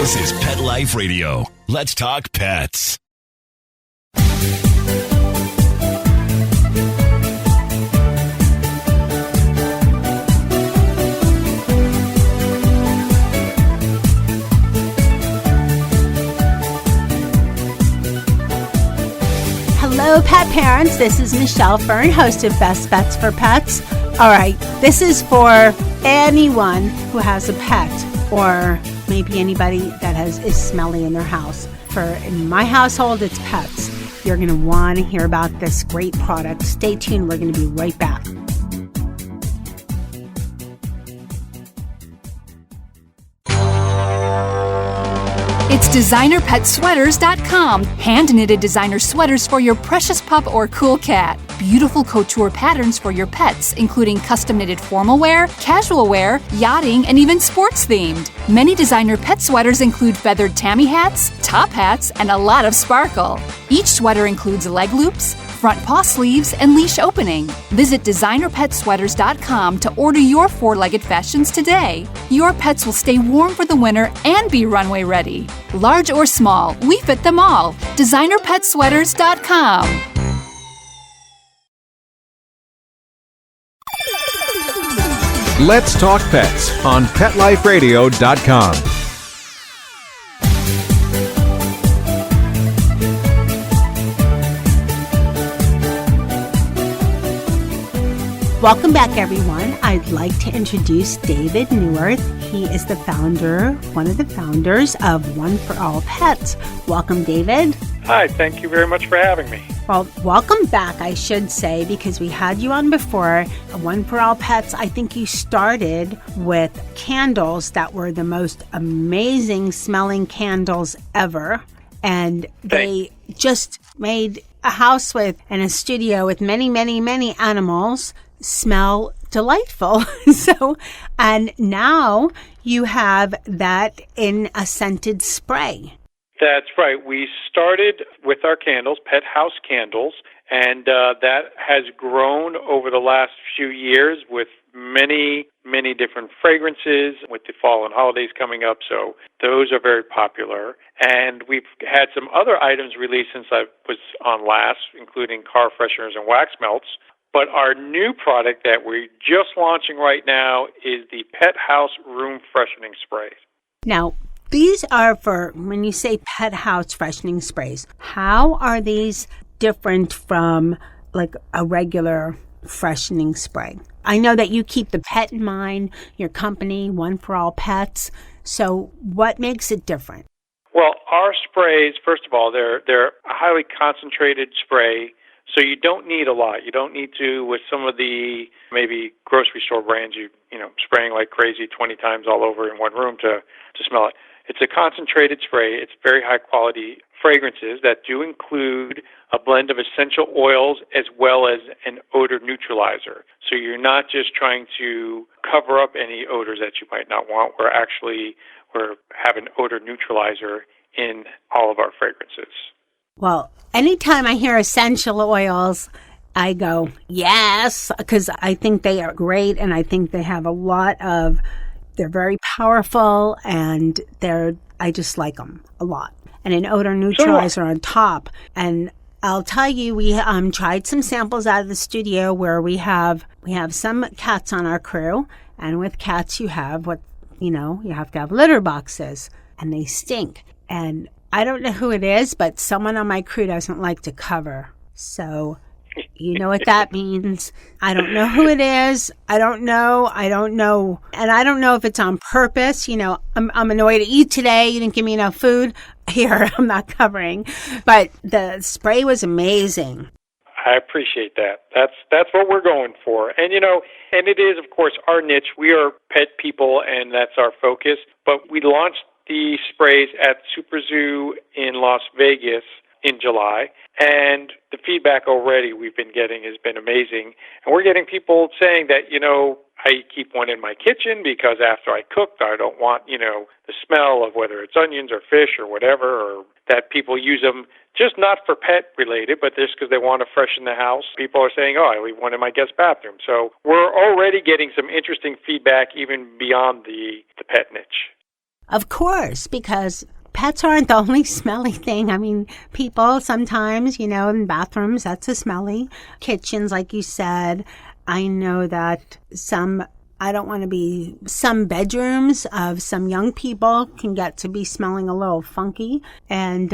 This is Pet Life Radio. Let's talk pets. Hello, pet parents. This is Michelle Fern, host of Best Bets for Pets. All right, this is for anyone who has a pet, or maybe anybody that is smelly in their house. In my household, it's pets. You're going to want to hear about this great product. Stay tuned. We're going to be right back. It's designerpetsweaters.com. Hand-knitted designer sweaters for your precious pup or cool cat. Beautiful couture patterns for your pets, including custom-knitted formal wear, casual wear, yachting, and even sports-themed. Many designer pet sweaters include feathered tammy hats, top hats, and a lot of sparkle. Each sweater includes leg loops, front paw sleeves, and leash opening. Visit designerpetsweaters.com to order your four-legged fashions today. Your pets will stay warm for the winter and be runway ready. Large or small, we fit them all. designerpetsweaters.com. Let's Talk Pets on PetLifeRadio.com. Welcome back, everyone. I'd like to introduce David Neuwirth. He is one of the founders of One for All Pets. Welcome, David. Hi, thank you very much for having me. Well, welcome back, I should say, because we had you on before. One for All Pets, I think you started with candles that were the most amazing smelling candles ever. And they just made a house and a studio with many, many, many animals smell delightful. And now you have that in a scented spray. That's right. We started with our candles, pet house candles, and that has grown over the last few years with many, many different fragrances with the fall and holidays coming up. So those are very popular. And we've had some other items released since I was on last, including car fresheners and wax melts. But our new product that we're just launching right now is the Pet House Room Freshening Sprays. Now, these are for, when you say pet house freshening sprays, how are these different from like a regular freshening spray? I know that you keep the pet in mind, your company, One for All Pets. So what makes it different? Well, our sprays, first of all, they're a highly concentrated spray. So you don't need a lot. You don't need to, with some of the maybe grocery store brands, you spraying like crazy 20 times all over in one room to smell it. It's a concentrated spray. It's very high quality fragrances that do include a blend of essential oils as well as an odor neutralizer. So you're not just trying to cover up any odors that you might not want. We have an odor neutralizer in all of our fragrances. Well, anytime I hear essential oils, I go, yes, because I think they are great, and I think they have they're very powerful, and I just like them a lot. And an odor neutralizer on top. And I'll tell you, we tried some samples out of the studio where we have some cats on our crew, and with cats you have you have to have litter boxes, and they stink. And I don't know who it is, but someone on my crew doesn't like to cover. So you know what that means. I don't know who it is. I don't know. And I don't know if it's on purpose. I'm annoyed at you today. You didn't give me enough food. Here, I'm not covering. But the spray was amazing. I appreciate that. That's what we're going for. And and it is, of course, our niche. We are pet people, and that's our focus. But we launched the sprays at Super Zoo in Las Vegas in July, and the feedback already we've been getting has been amazing. And we're getting people saying that, I keep one in my kitchen because after I cooked, I don't want, the smell of whether it's onions or fish or whatever, or that people use them just not for pet related, but just because they want to freshen the house. People are saying, I leave one in my guest bathroom. So we're already getting some interesting feedback even beyond the pet niche. Of course, because pets aren't the only smelly thing. I mean, people sometimes, in bathrooms, that's a smelly. Kitchens, like you said. I know that some bedrooms of some young people can get to be smelling a little funky. And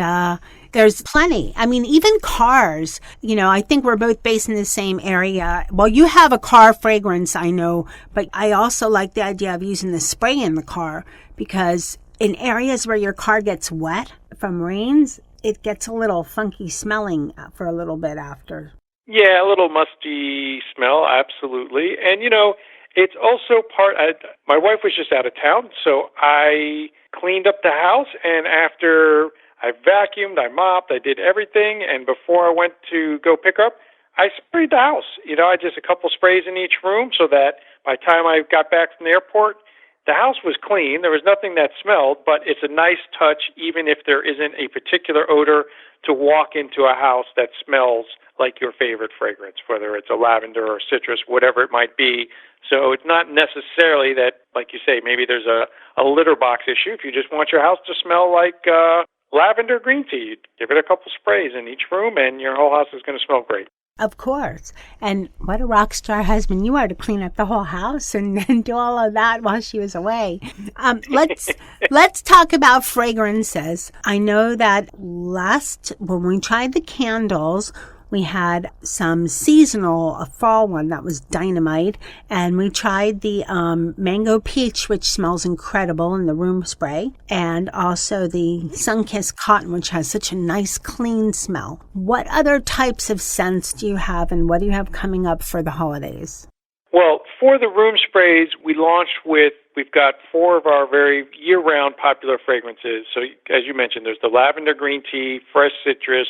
there's plenty. I mean, even cars, I think we're both based in the same area. Well, you have a car fragrance, I know, but I also like the idea of using the spray in the car because in areas where your car gets wet from rains, it gets a little funky smelling for a little bit after. Yeah, a little musty smell, absolutely. And, it's also my wife was just out of town, so I cleaned up the house, and after I vacuumed, I mopped, I did everything, and before I went to go pick up, I sprayed the house. I just a couple sprays in each room so that by the time I got back from the airport, the house was clean. There was nothing that smelled, but it's a nice touch, even if there isn't a particular odor, to walk into a house that smells like your favorite fragrance, whether it's a lavender or citrus, whatever it might be. So it's not necessarily that, like you say, maybe there's a litter box issue. If you just want your house to smell like lavender green tea, give it a couple sprays in each room and your whole house is going to smell great. Of course. And what a rock star husband you are to clean up the whole house and do all of that while she was away. Let's talk about fragrances. I know that when we tried the candles, we had some seasonal, fall one that was dynamite, and we tried the mango peach, which smells incredible in the room spray, and also the sun-kissed cotton, which has such a nice, clean smell. What other types of scents do you have, and what do you have coming up for the holidays? Well, for the room sprays, we've got 4 of our very year-round popular fragrances. So, as you mentioned, there's the lavender green tea, fresh citrus,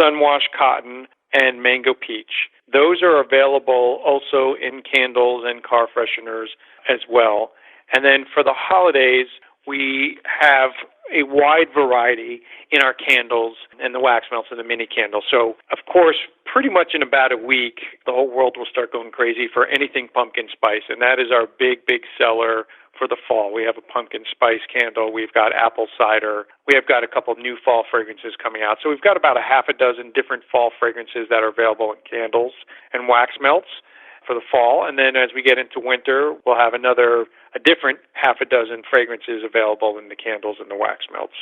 sun-washed cotton, and mango peach. Those are available also in candles and car fresheners as well. And then for the holidays, we have a wide variety in our candles and the wax melts and the mini candles. So, of course, pretty much in about a week, the whole world will start going crazy for anything pumpkin spice, and that is our big, big seller for the fall. We have a pumpkin spice candle. We've got apple cider. We have got a couple of new fall fragrances coming out. So we've got about a half a dozen different fall fragrances that are available in candles and wax melts for the fall. And then as we get into winter, we'll have a different half a dozen fragrances available in the candles and the wax melts.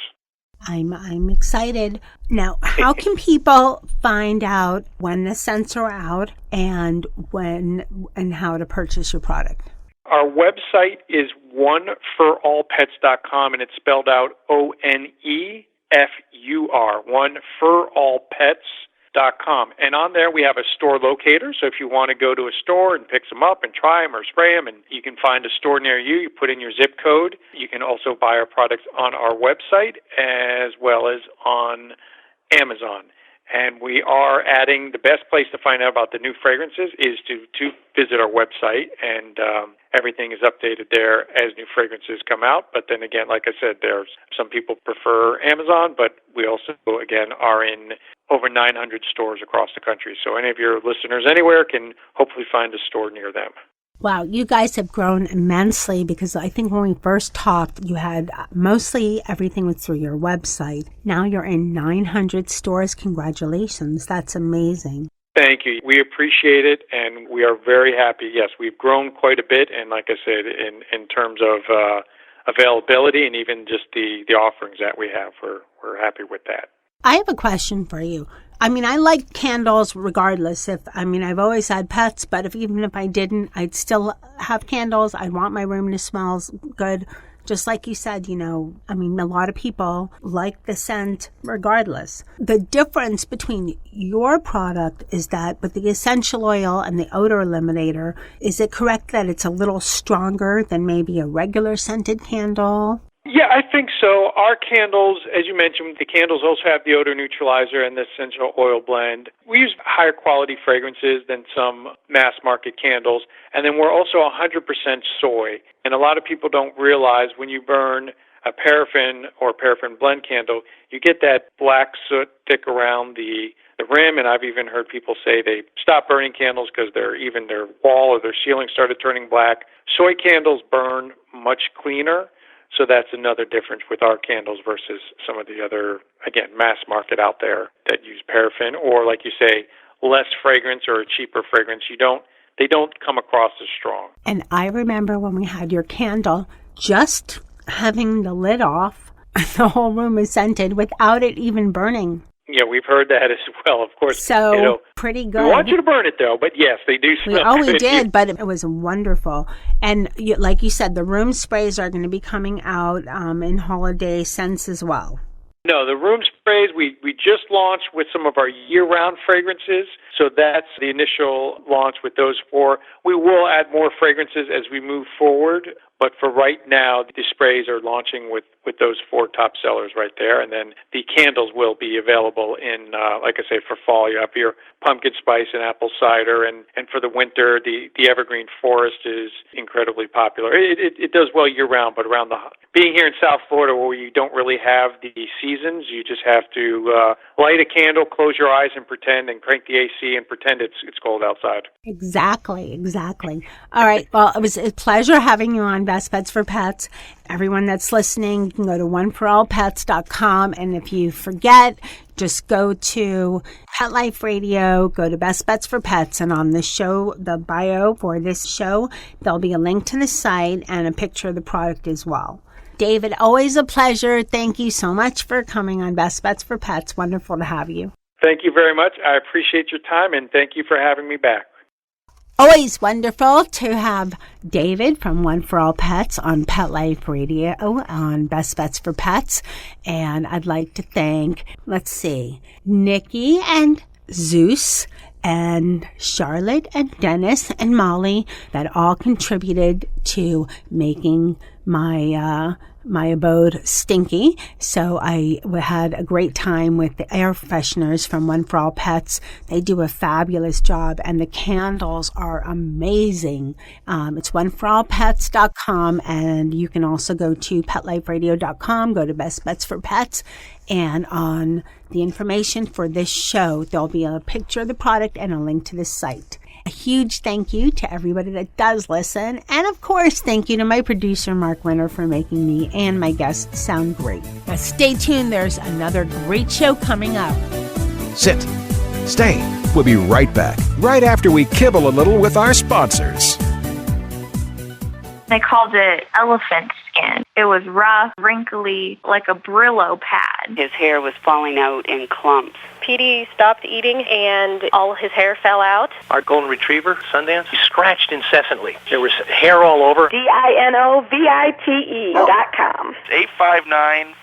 I'm excited. Now, how can people find out when the scents are out and how to purchase your product? Our website is oneforallpets.com, and it's spelled out ONEFUR, oneforallpets.com. And on there we have a store locator, so if you want to go to a store and pick some up and try them or spray them, and you can find a store near you, you put in your zip code. You can also buy our products on our website as well as on Amazon. And we are adding, the best place to find out about the new fragrances is to visit our website, and everything is updated there as new fragrances come out. But then again, like I said, there's some people prefer Amazon, but we also, again, are in over 900 stores across the country. So any of your listeners anywhere can hopefully find a store near them. Wow, you guys have grown immensely because I think when we first talked, you had mostly everything was through your website. Now you're in 900 stores. Congratulations. That's amazing. Thank you. We appreciate it, and we are very happy. Yes, we've grown quite a bit, and like I said, in terms of availability and even just the offerings that we have, we're happy with that. I have a question for you. I mean, I like candles regardless. I've always had pets, but even if I didn't, I'd still have candles. I want my room to smell good. Just like you said, a lot of people like the scent regardless. The difference between your product is that with the essential oil and the odor eliminator, is it correct that it's a little stronger than maybe a regular scented candle? Yeah, I think so. Our candles, as you mentioned, the candles also have the odor neutralizer and the essential oil blend. We use higher quality fragrances than some mass market candles. And then we're also 100% soy. And a lot of people don't realize when you burn a paraffin or paraffin blend candle, you get that black soot stick around the rim. And I've even heard people say they stopped burning candles because their wall or their ceiling started turning black. Soy candles burn much cleaner. So that's another difference with our candles versus some of the other, again, mass market out there that use paraffin or, like you say, less fragrance or a cheaper fragrance. They don't come across as strong. And I remember when we had your candle, just having the lid off, the whole room is scented without it even burning. Yeah, we've heard that as well, of course. So, pretty good. We want you to burn it, though, but yes, they do smell good. We did, but it was wonderful. And like you said, the room sprays are going to be coming out in holiday scents as well. No, the room sprays, we just launched with some of our year-round fragrances, so that's the initial launch with those 4. We will add more fragrances as we move forward, but for right now, the sprays are launching with those 4 top sellers right there, and then the candles will be available in, like I say, for fall. You have your pumpkin spice and apple cider, and for the winter, the evergreen forest is incredibly popular. It does well year-round, but being here in South Florida where you don't really have the seasons, you just have to light a candle, close your eyes, and pretend, and crank the AC and pretend it's cold outside. Exactly. All right. Well, it was a pleasure having you on Best Bets for Pets. Everyone that's listening, you can go to oneforallpets.com. And if you forget, just go to Pet Life Radio, go to Best Bets for Pets. And on the show, the bio for this show, there'll be a link to the site and a picture of the product as well. David, always a pleasure. Thank you so much for coming on Best Bets for Pets. Wonderful to have you. Thank you very much. I appreciate your time, and thank you for having me back. Always wonderful to have David from One for All Pets on Pet Life Radio on Best Bets for Pets. And I'd like to thank, Nikki and Zeus and Charlotte and Dennis and Molly that all contributed to making my abode stinky. So I had a great time with the air fresheners from One for All Pets. They do a fabulous job, and the candles are amazing. It's oneforallpets.com, and you can also go to petliferadio.com, go to Best Bets for Pets, and on the information for this show, there'll be a picture of the product and a link to the site. A huge thank you to everybody that does listen. And of course, thank you to my producer, Mark Winter, for making me and my guests sound great. Now stay tuned. There's another great show coming up. Sit. Stay. We'll be right back, right after we kibble a little with our sponsors. They called it elephant skin. It was rough, wrinkly, like a Brillo pad. His hair was falling out in clumps. Petey stopped eating and all his hair fell out. Our golden retriever, Sundance, he scratched incessantly. There was hair all over. DINOVITE.com.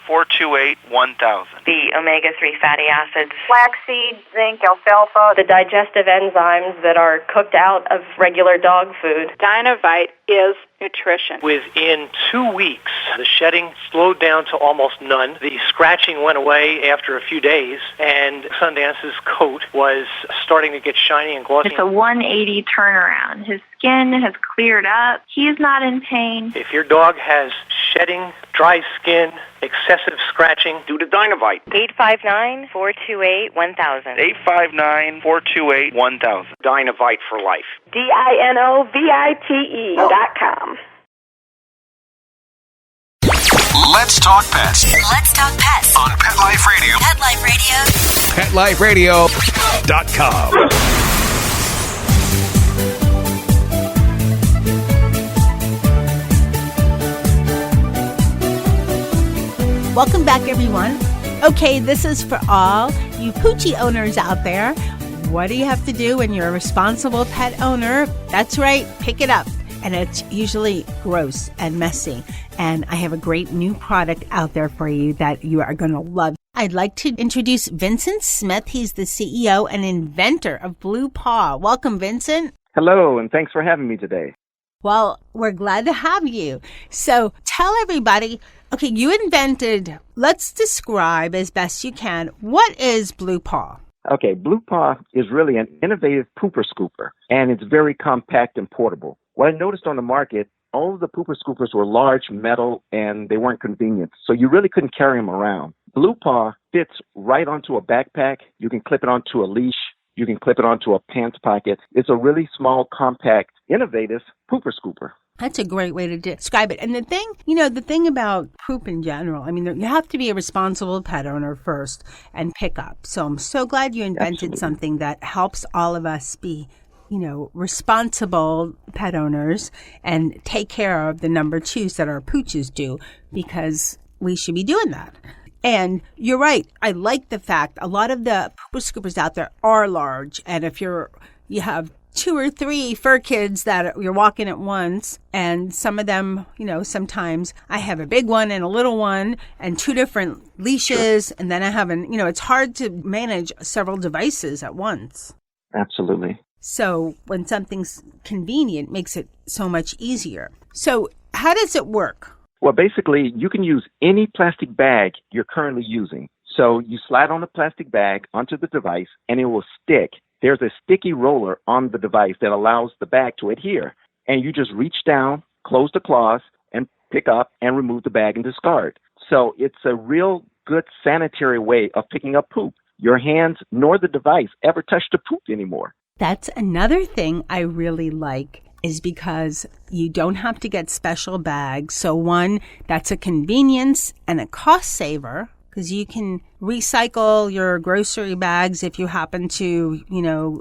859-428-1000. The omega-3 fatty acids. Flaxseed, zinc, alfalfa. The digestive enzymes that are cooked out of regular dog food. Dinovite is nutrition. Within 2 weeks, the shedding slowed down to almost none. The scratching went away after a few days, and Sundance's coat was starting to get shiny and glossy. It's a 180 turnaround. His skin has cleared up. He is not in pain. If your dog has shedding, dry skin, excessive scratching, do the Dinovite. 859-428-1000. 859-428-1000. Dinovite for life. DINOVITE.com. Let's talk pets. Let's talk pets On Pet Life Radio. Pet Life Radio. PetLifeRadio.com. Welcome back, everyone. Okay, this is for all you Poochie owners out there. What do you have to do when you're a responsible pet owner? That's right, pick it up. And it's usually gross and messy. And I have a great new product out there for you that you are going to love. I'd like to introduce Vincent Smith. He's the CEO and inventor of Bleu Paw. Welcome, Vincent. Hello, and thanks for having me today. Well, we're glad to have you. So tell everybody, okay, you invented, let's describe as best you can, what is Bleu Paw? Okay, Bleu Paw is really an innovative pooper scooper, and it's very compact and portable. What I noticed on the market, all of the pooper scoopers were large, metal, and they weren't convenient, so you really couldn't carry them around. Bleu Paw fits right onto a backpack. You can clip it onto a leash. You can clip it onto a pants pocket. It's a really small, compact, innovative pooper scooper. That's a great way to describe it. And the thing about poop in general, I mean, you have to be a responsible pet owner first and pick up. So I'm so glad you invented something that helps all of us be, responsible pet owners and take care of the number twos that our pooches do, because we should be doing that. And you're right. I like the fact a lot of the pooper scoopers out there are large. And if you have 2 or 3 fur kids that you're walking at once, and some of them, sometimes I have a big one and a little one and 2 different leashes. Sure. And then I have it's hard to manage several devices at once. Absolutely. So when something's convenient, it makes it so much easier. So how does it work? Well, basically, you can use any plastic bag you're currently using. So you slide on the plastic bag onto the device, and it will stick. There's a sticky roller on the device that allows the bag to adhere. And you just reach down, close the claws, and pick up and remove the bag and discard. So it's a real good sanitary way of picking up poop. Your hands nor the device ever touch the poop anymore. That's another thing I really like, is because you don't have to get special bags. So one, that's a convenience and a cost saver, because you can recycle your grocery bags if you happen to,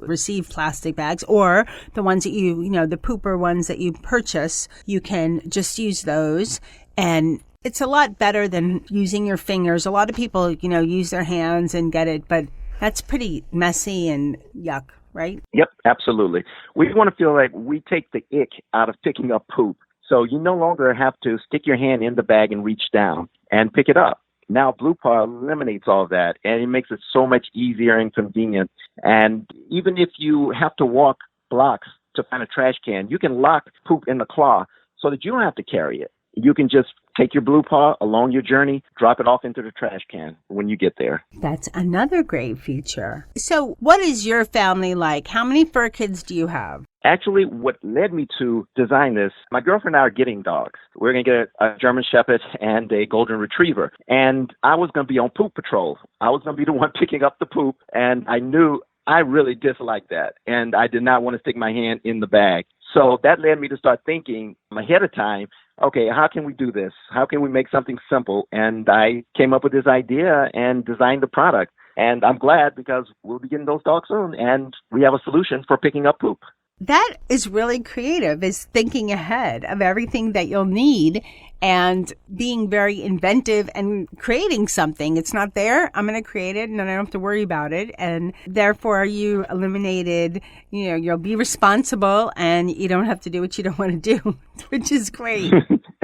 receive plastic bags, or the ones that the pooper ones that you purchase, you can just use those. And it's a lot better than using your fingers. A lot of people, use their hands and get it, but that's pretty messy and yuck. Right? Yep, absolutely. We want to feel like we take the ick out of picking up poop. So you no longer have to stick your hand in the bag and reach down and pick it up. Now, Bleu Paw eliminates all of that, and it makes it so much easier and convenient. And even if you have to walk blocks to find a trash can, you can lock poop in the claw so that you don't have to carry it. You can just take your Bleu Paw along your journey, drop it off into the trash can when you get there. That's another great feature. So what is your family like? How many fur kids do you have? Actually, what led me to design this, my girlfriend and I are getting dogs. We're going to get a German Shepherd and a Golden Retriever. And I was going to be on poop patrol. I was going to be the one picking up the poop. And I knew I really disliked that. And I did not want to stick my hand in the bag. So that led me to start thinking ahead of time, okay, how can we do this? How can we make something simple? And I came up with this idea and designed the product. And I'm glad, because we'll be getting those dogs soon, and we have a solution for picking up poop. That is really creative, is thinking ahead of everything that you'll need and being very inventive and creating something. It's not there. I'm going to create it, and then I don't have to worry about it. And therefore, you eliminated, you'll be responsible and you don't have to do what you don't want to do, which is great.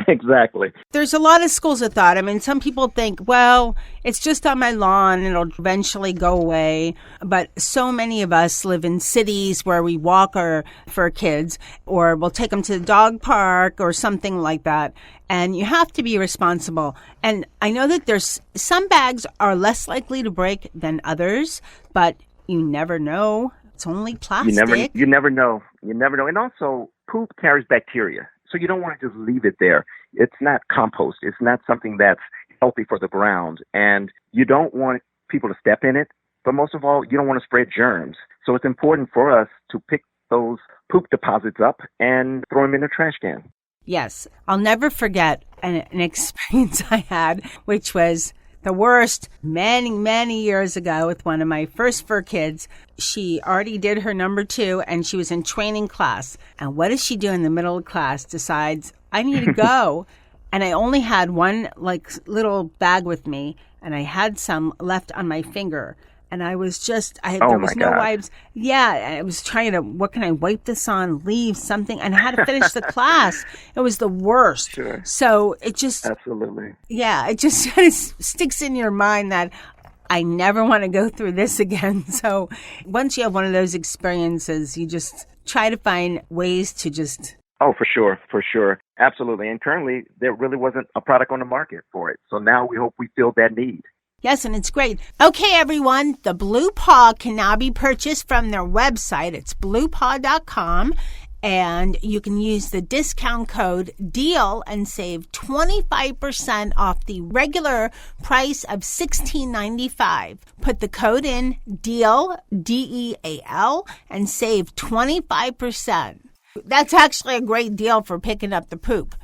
Exactly. There's a lot of schools of thought. I mean, some people think, well, it's just on my lawn, it'll eventually go away. But so many of us live in cities where we walk our fur kids, or we'll take them to the dog park or something like that. And you have to be responsible. And I know that there's some bags are less likely to break than others, but you never know. It's only plastic. You never know. You never know. And also, poop carries bacteria. So you don't want to just leave it there. It's not compost. It's not something that's healthy for the ground. And you don't want people to step in it. But most of all, you don't want to spread germs. So it's important for us to pick those poop deposits up and throw them in the trash can. Yes. I'll never forget an experience I had, which was the worst many, many years ago with one of my first fur kids. She already did her number 2 and she was in training class. And what does she do in the middle of class? Decides, I need to go. And I only had one little bag with me, and I had some left on my finger. And I was just, there was no wipes. Yeah, I was trying to, what can I wipe this on, leave something? And I had to finish the class. It was the worst. Sure. So it just. Absolutely. Yeah, it just kind of sticks in your mind that I never want to go through this again. So once you have one of those experiences, you just try to find ways to just. Oh, for sure. Absolutely. And currently, there really wasn't a product on the market for it. So now we hope we fill that need. Yes, and it's great. Okay, everyone, the Bleu Paw can now be purchased from their website. It's bluepaw.com, and you can use the discount code DEAL and save 25% off the regular price of $16.95. Put the code in DEAL, DEAL, and save 25%. That's actually a great deal for picking up the poop.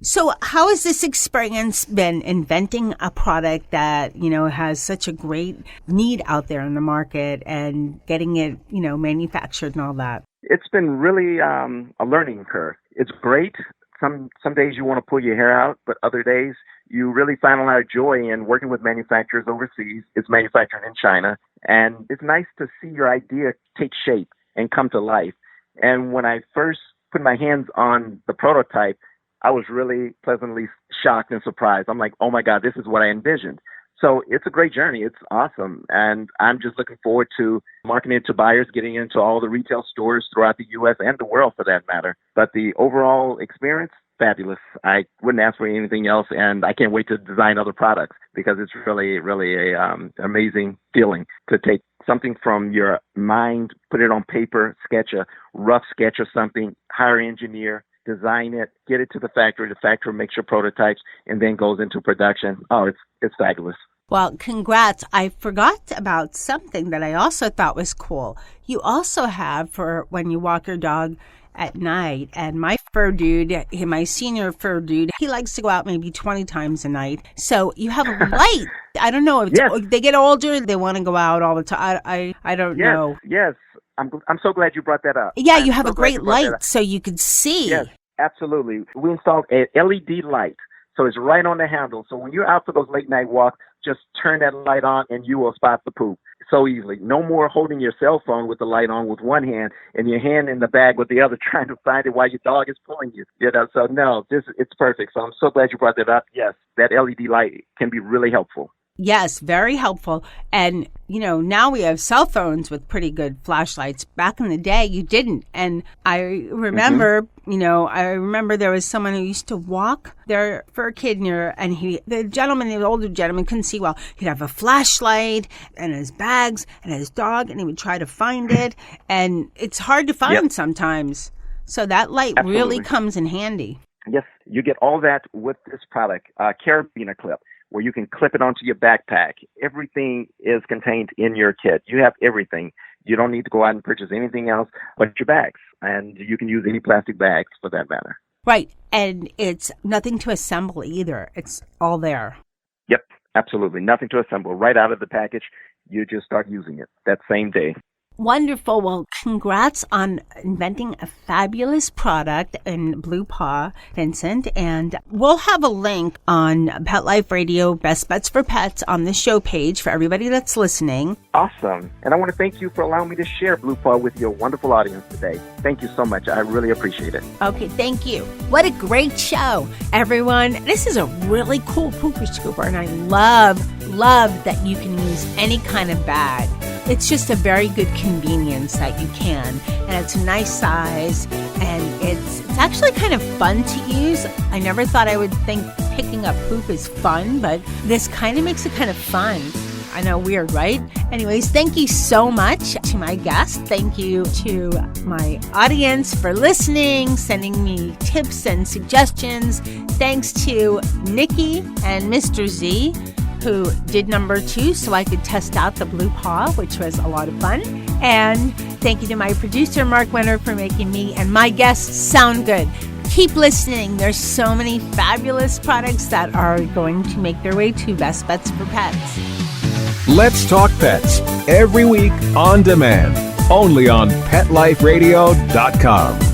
So how has this experience been inventing a product that, has such a great need out there in the market and getting it, manufactured and all that? It's been really a learning curve. It's great. Some days you want to pull your hair out, but other days you really find a lot of joy in working with manufacturers overseas. It's manufactured in China, and it's nice to see your idea take shape and come to life. And when I first put my hands on the prototype, I was really pleasantly shocked and surprised. I'm like, oh my God, this is what I envisioned. So it's a great journey. It's awesome. And I'm just looking forward to marketing it to buyers, getting into all the retail stores throughout the U.S. and the world for that matter. But the overall experience, fabulous. I wouldn't ask for anything else. And I can't wait to design other products because it's really, really a amazing feeling to take something from your mind, put it on paper, sketch a rough sketch or something, hire an engineer, design it, get it to the factory. The factory makes your prototypes and then goes into production. Oh, it's fabulous. Well, congrats. I forgot about something that I also thought was cool. You also have for when you walk your dog at night, and my fur dude, my senior fur dude, he likes to go out maybe 20 times a night. So you have a light. I don't know if they get older, they want to go out all the time. I don't know. Yes. I'm so glad you brought that up. Yeah, you have a great light so you could see. Yes, absolutely. We installed a LED light, so it's right on the handle. So when you're out for those late night walks, just turn that light on and you will spot the poop so easily. No more holding your cell phone with the light on with one hand and your hand in the bag with the other trying to find it while your dog is pulling you. So no, it's perfect. So I'm so glad you brought that up. Yes, that LED light can be really helpful. Yes, very helpful. And, now we have cell phones with pretty good flashlights. Back in the day, you didn't. And I remember, there was someone who used to walk their fur kid near, and the older gentleman couldn't see well. He'd have a flashlight and his bags and his dog, and he would try to find it. And it's hard to find sometimes. So that light really comes in handy. Yes, you get all that with this product, carabiner clip, where you can clip it onto your backpack. Everything is contained in your kit. You have everything. You don't need to go out and purchase anything else but your bags. And you can use any plastic bags for that matter. Right. And it's nothing to assemble either. It's all there. Yep, absolutely. Nothing to assemble. Right out of the package, you just start using it that same day. Wonderful. Well, congrats on inventing a fabulous product in Bleu Paw, Vincent. And we'll have a link on Pet Life Radio Best Bets for Pets on the show page for everybody that's listening. Awesome. And I want to thank you for allowing me to share Bleu Paw with your wonderful audience today. Thank you so much. I really appreciate it. Okay, thank you. What a great show, everyone. This is a really cool pooper scooper, and I love that you can use any kind of bag. It's just a very good convenience that you can, and it's a nice size, and it's actually kind of fun to use. I never thought I would think picking up poop is fun, but this kind of makes it kind of fun. I know, weird, right? Anyways, thank you so much to my guest. Thank you to my audience for listening, sending me tips and suggestions. Thanks to Nikki and Mr. Z, who did number 2 so I could test out the Bleu Paw, which was a lot of fun. And thank you to my producer, Mark Wenner, for making me and my guests sound good. Keep listening. There's so many fabulous products that are going to make their way to Best Bets for Pets. Let's Talk Pets, every week on demand, only on PetLifeRadio.com.